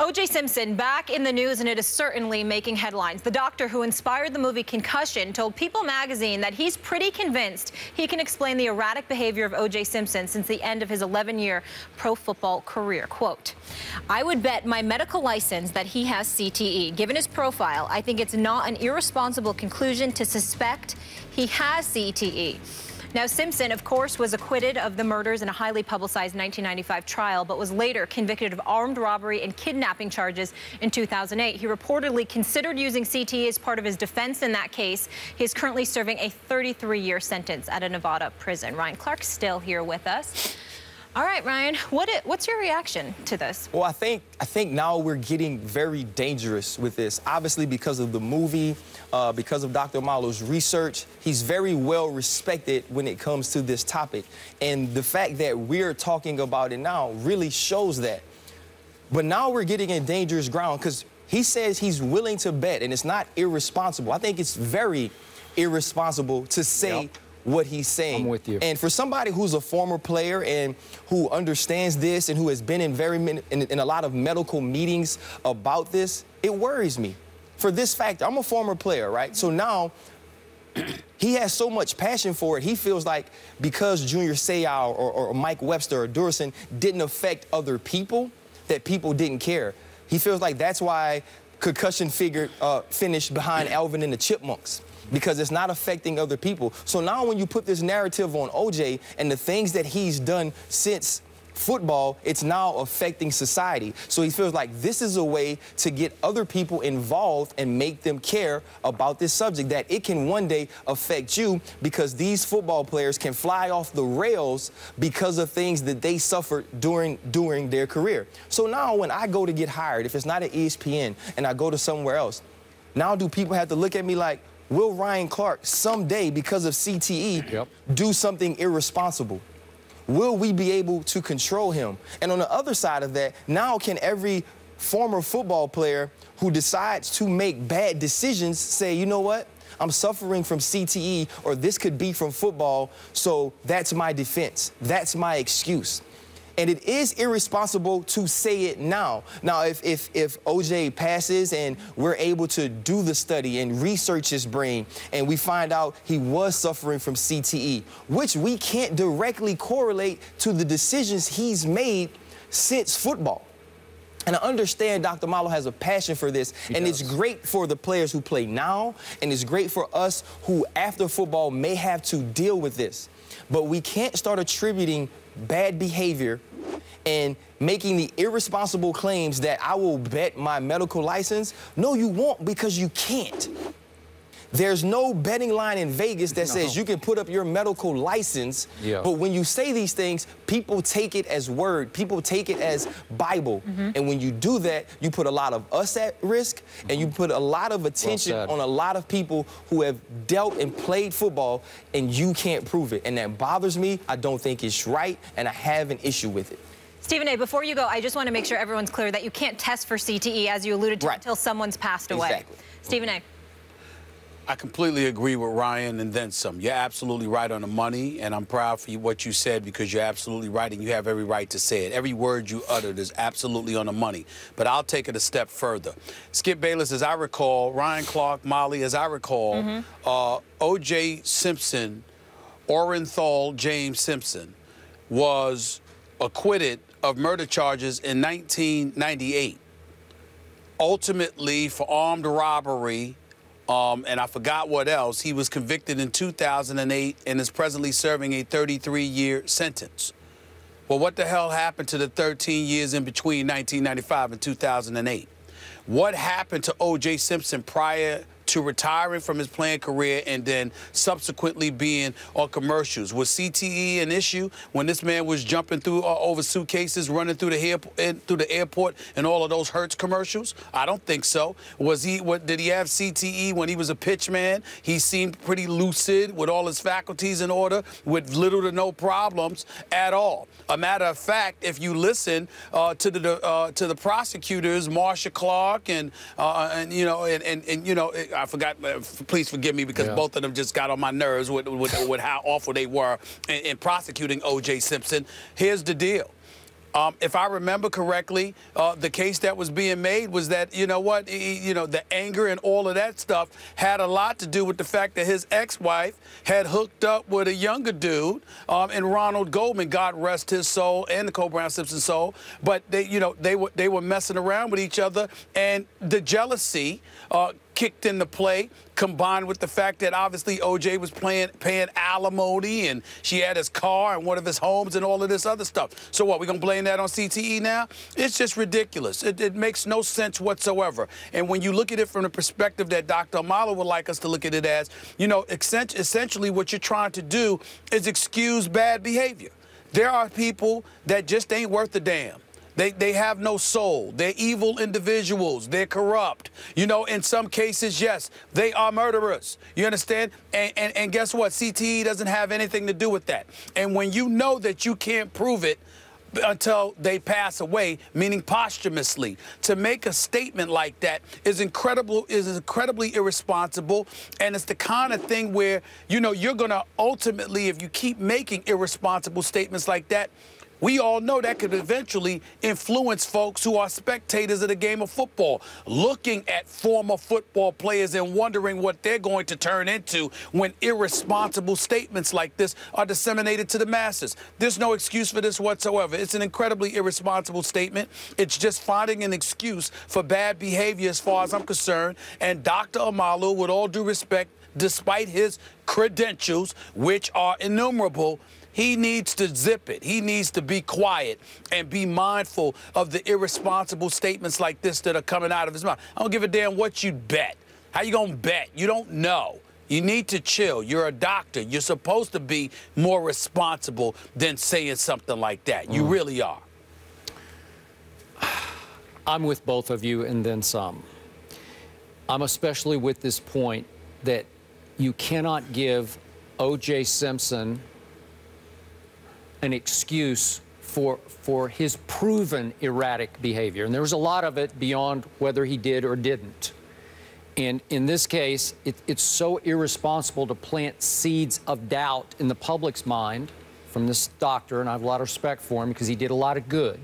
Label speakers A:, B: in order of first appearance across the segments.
A: O.J. Simpson back in the news, and it is certainly making headlines. The doctor who inspired the movie Concussion told People magazine that he's pretty convinced he can explain the erratic behavior of O.J. Simpson since the end of his 11-year pro football career. Quote, "I would bet my medical license that he has CTE. Given his profile, I think it's not an irresponsible conclusion to suspect he has CTE." Now, Simpson, of course, was acquitted of the murders in a highly publicized 1995 trial, but was later convicted of armed robbery and kidnapping charges in 2008. He reportedly considered using CTE as part of his defense in that case. He is currently serving a 33-year sentence at a Nevada prison. Ryan Clark's still here with us. All right, Ryan, what's your reaction to this?
B: Well, I think now we're getting very dangerous with this. Obviously, because of the movie, because of Dr. Omalu's research, he's very well respected when it comes to this topic. And the fact that we're talking about it now really shows that. But now we're getting in dangerous ground because he says he's willing to bet, and it's not irresponsible. I think it's very irresponsible to say what he's saying.
C: I'm with you.
B: And for somebody who's a former player and who understands this and who has been in a lot of medical meetings about this, it worries me. For this fact, I'm a former player, right? So now he has so much passion for it. He feels like because Junior Seau or Mike Webster or Durson didn't affect other people, that people didn't care. He feels like that's why Concussion finished behind Alvin and the Chipmunks, because it's not affecting other people. So now when you put this narrative on OJ and the things that he's done since football, it's now affecting society. So he feels like this is a way to get other people involved and make them care about this subject, that it can one day affect you because these football players can fly off the rails because of things that they suffered during their career. So now when I go to get hired, if it's not at ESPN and I go to somewhere else, now do people have to look at me like, will Ryan Clark someday, because of CTE, do something irresponsible? Will we be able to control him? And on the other side of that, now can every former football player who decides to make bad decisions say, you know what? I'm suffering from CTE, or this could be from football, so that's my defense. That's my excuse. And it is irresponsible to say it now. Now, if OJ passes and we're able to do the study and research his brain and we find out he was suffering from CTE, which we can't directly correlate to the decisions he's made since football. And I understand Dr. Omalu has a passion for this, and it's great for the players who play now, and it's great for us who, after football, may have to deal with this. But we can't start attributing bad behavior and making the irresponsible claims that I will bet my medical license. No, you won't, because you can't. There's no betting line in Vegas that says you can put up your medical license, but when you say these things, people take it as word, people take it as Bible. And when you do that, you put a lot of us at risk, and you put a lot of attention on a lot of people who have dealt and played football, and you can't prove it. And that bothers me. I don't think it's right, and I have an issue with it.
A: Stephen A., before you go, I just want to make sure everyone's clear that you can't test for CTE, as you alluded to, until someone's passed away.
B: Exactly.
A: Stephen A.
D: I completely agree with Ryan and then some. You're absolutely right on the money, and I'm proud for what you said, because you're absolutely right, and you have every right to say it. Every word you uttered is absolutely on the money. But I'll take it a step further. Skip Bayless, as I recall, Ryan Clark, Molly, as I recall, O.J. Simpson, Orenthal James Simpson, was acquitted of murder charges in 1998, ultimately for armed robbery, and I forgot what else. He was convicted in 2008 and is presently serving a 33-year sentence. Well, what the hell happened to the 13 years in between 1995 and 2008? What happened to O.J. Simpson prior to retiring from his playing career and then subsequently being on commercials? Was CTE an issue when this man was jumping through over suitcases, running through the airport and all of those Hertz commercials? I don't think so. Did he have CTE when he was a pitchman? He seemed pretty lucid with all his faculties in order, with little to no problems at all. A matter of fact, if you listen to the prosecutors, Marsha Clark and you know, I forgot. Please forgive me, because both of them just got on my nerves with how awful they were in prosecuting O.J. Simpson. Here's the deal. If I remember correctly, the case that was being made was that, you know what, the anger and all of that stuff had a lot to do with the fact that his ex-wife had hooked up with a younger dude, and Ronald Goldman, God rest his soul, and Nicole Brown Simpson's soul. But they were messing around with each other, and the jealousy kicked into play, combined with the fact that obviously OJ was paying alimony, and she had his car and one of his homes and all of this other stuff. So what, we gonna blame that on CTE now? It's just ridiculous. It makes no sense whatsoever. And when you look at it from the perspective that Dr. Omalu would like us to look at it as, essentially what you're trying to do is excuse bad behavior. There are people that just ain't worth a damn. They have no soul. They're evil individuals. They're corrupt. In some cases, yes, they are murderers. You understand? And guess what? CTE doesn't have anything to do with that. And when you know that you can't prove it until they pass away, meaning posthumously, to make a statement like that is incredibly irresponsible. And it's the kind of thing where, you're going to ultimately, if you keep making irresponsible statements like that, we all know that could eventually influence folks who are spectators of the game of football, looking at former football players and wondering what they're going to turn into when irresponsible statements like this are disseminated to the masses. There's no excuse for this whatsoever. It's an incredibly irresponsible statement. It's just finding an excuse for bad behavior as far as I'm concerned. And Dr. Omalu, with all due respect, despite his credentials, which are innumerable, he needs to zip it. He needs to be quiet and be mindful of the irresponsible statements like this that are coming out of his mouth. I don't give a damn what you bet. How you gonna bet? You don't know. You need to chill. You're a doctor. You're supposed to be more responsible than saying something like that. You really are.
C: I'm with both of you and then some. I'm especially with this point that you cannot give O.J. Simpson an excuse for his proven erratic behavior. And there was a lot of it beyond whether he did or didn't. And in this case, it's so irresponsible to plant seeds of doubt in the public's mind from this doctor, and I have a lot of respect for him because he did a lot of good.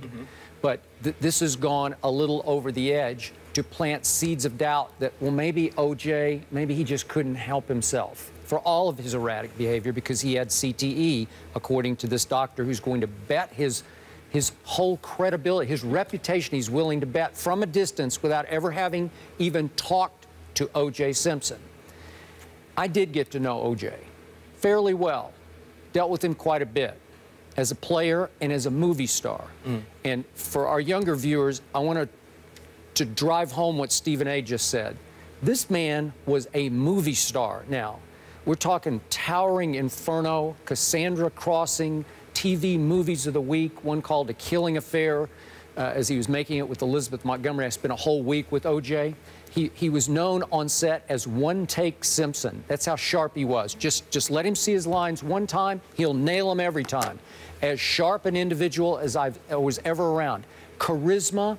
C: But this has gone a little over the edge to plant seeds of doubt that, well, maybe OJ, maybe he just couldn't help himself for all of his erratic behavior because he had CTE, according to this doctor who's going to bet his whole credibility, his reputation, he's willing to bet from a distance without ever having even talked to O.J. Simpson. I did get to know O.J. fairly well, dealt with him quite a bit as a player and as a movie star. And for our younger viewers, I want to drive home what Stephen A. just said. This man was a movie star. Now, we're talking Towering Inferno, Cassandra Crossing, TV movies of the week, one called A Killing Affair, as he was making it with Elizabeth Montgomery. I spent a whole week with O.J. He was known on set as one-take Simpson. That's how sharp he was. Just let him see his lines one time, he'll nail them every time. As sharp an individual as I was ever around. Charisma,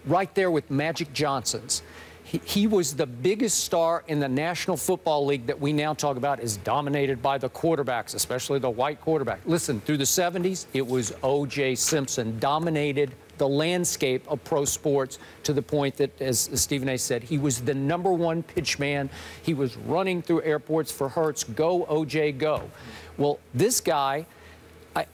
C: right there with Magic Johnson's. He was the biggest star in the National Football League that we now talk about is dominated by the quarterbacks, especially the white quarterback. Listen, through the 70s, it was O.J. Simpson dominated the landscape of pro sports to the point that, as Stephen A. said, he was the #1 pitch man. He was running through airports for Hertz. Go, O.J., go. Well, this guy,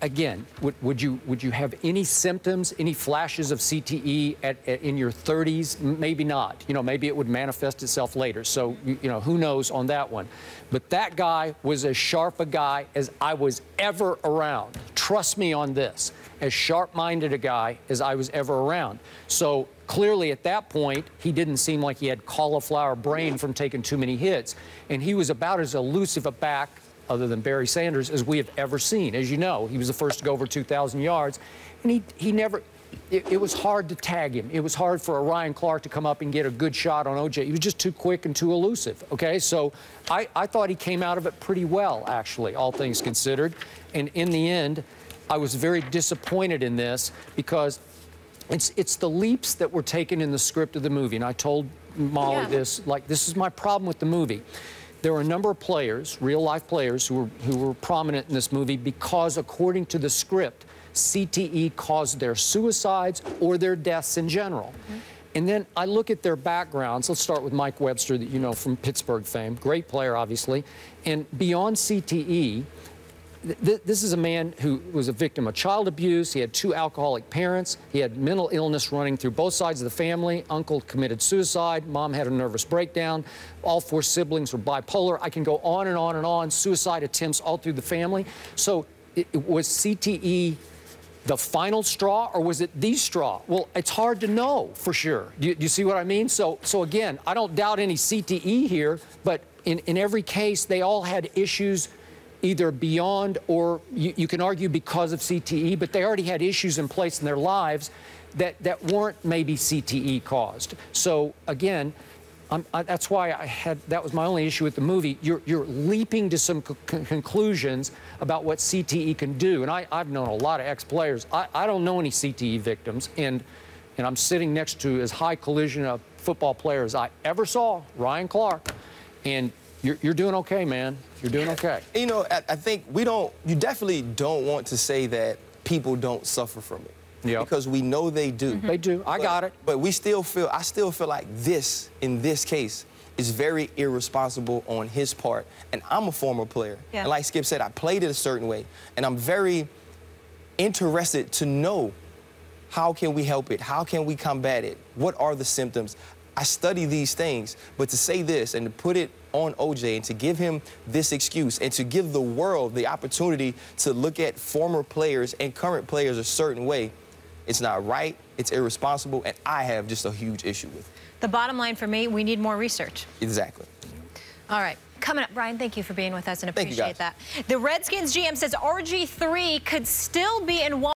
C: again, would you have any symptoms, any flashes of CTE in your 30s? Maybe not. Maybe it would manifest itself later. So, who knows on that one. But that guy was as sharp a guy as I was ever around. Trust me on this. As sharp-minded a guy as I was ever around. So clearly at that point, he didn't seem like he had cauliflower brain from taking too many hits. And he was about as elusive a back, other than Barry Sanders, as we have ever seen. As you know, he was the first to go over 2,000 yards. And he never, it was hard to tag him. It was hard for a Ryan Clark to come up and get a good shot on O.J. He was just too quick and too elusive, okay? So I thought he came out of it pretty well, actually, all things considered. And in the end, I was very disappointed in this because it's the leaps that were taken in the script of the movie. And I told Molly this, this is my problem with the movie. There were a number of players, real-life players, who were prominent in this movie because, according to the script, CTE caused their suicides or their deaths in general. And then I look at their backgrounds. Let's start with Mike Webster, that you know from Pittsburgh fame. Great player, obviously. And beyond CTE, this is a man who was a victim of child abuse. He had 2 alcoholic parents. He had mental illness running through both sides of the family. Uncle committed suicide. Mom had a nervous breakdown. All 4 siblings were bipolar. I can go on and on and on. Suicide attempts all through the family. So was CTE the final straw, or was it the straw? Well, it's hard to know for sure. Do you see what I mean? So again, I don't doubt any CTE here, but in every case, they all had issues either beyond, or you can argue because of CTE, but they already had issues in place in their lives that weren't maybe CTE caused. So again, that's why that was my only issue with the movie. You're leaping to some conclusions about what CTE can do. And I've known a lot of ex-players. I don't know any CTE victims, and I'm sitting next to as high collision of football player as I ever saw, Ryan Clark, and you're doing okay, man. You're doing okay.
B: You know, I think you definitely don't want to say that people don't suffer from it. Yeah. Because we know they do.
C: They do. I got it.
B: But I still feel like in this case, is very irresponsible on his part. And I'm a former player. Yeah. And like Skip said, I played it a certain way. And I'm very interested to know, how can we help it? How can we combat it? What are the symptoms? I study these things, but to say this and to put it on OJ and to give him this excuse and to give the world the opportunity to look at former players and current players a certain way, it's not right, it's irresponsible, and I have just a huge issue with it.
A: The bottom line for me, we need more research.
B: Exactly.
A: All right. Coming up, Brian, thank you for being with us and appreciate that. The Redskins GM says RG3 could still be in